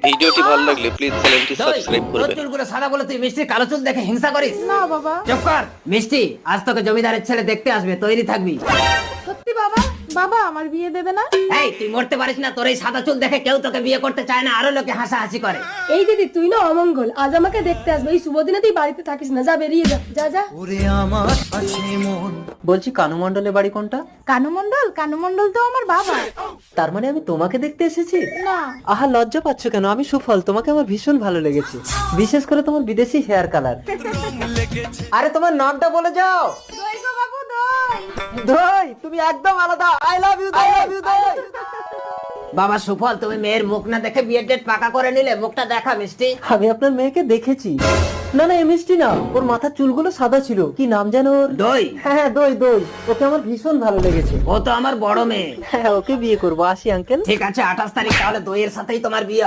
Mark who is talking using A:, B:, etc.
A: ভিডিওটি ভালো লাগলে প্লিজ চ্যানেলটি সাবস্ক্রাইব
B: তোর
A: করবেন।
B: চুলগুলো সাদা বলে তুই মিষ্টির কালো চুল দেখে হিংসা করিস?
C: না বাবা।
B: চুপ কর মিষ্টি, আজ তোকে জমিদারের ছেলে দেখতে আসবে, তৈরি থাকবি।
C: সত্যি বাবা? বাবা আমার বিয়ে দেবে না?
B: এই তুই মরতে পারিস না, তোর এই সাদা চুল দেখে কেউ তোকে বিয়ে করতে চায় না, আরো লোকে হাসাহাসি করে।
C: এই দিদি তুই না অমঙ্গল, আজ আমাকে দেখতে আসবে, এই শুভ দিনে তুই বাড়িতে থাকিস না, যা বেরিয়ে যা যা যা।
D: বলছি কানু মণ্ডলের বাড়ি কোনটা?
C: কানু মণ্ডল? কানু মণ্ডল তো আমার বাবা।
D: তার মানে আমি তোমাকে দেখতে এসেছি?
C: না।
D: আহা লজ্জা পাচ্ছ কেন? আমি সুফল, তোমাকে আমার ভীষণ ভালো লেগেছে, বিশেষ করে তোমার বিদেশি হেয়ার কালার। আরে তোমার নামটা বলে যাও।
C: দই গো বাবু দই।
D: দই, তুমি একদম আলাদা। I love you, I love you দই।
B: বাবা সুফল, তুমি মেয়ের মুখ না দেখে বিয়ের ডেট পাকা করে নিলে, মুখটা দেখা মিষ্টি।
D: আমি আপনার মেয়েকে দেখেছি। না না, মিষ্টি না, ওর মাথার চুলগুলো সাদা ছিল। কি নাম জানো ওর?
B: দই?
D: হ্যাঁ দই দই, ওকে আমার ভীষণ ভালো লেগেছে।
B: ও তো আমার বড় মেয়ে।
D: হ্যাঁ ওকে বিয়ে করবো। আসি আঙ্কেল।
B: ঠিক আছে 28 তারিখ তাহলে দইয়ের সাথেই তোমার বিয়ে।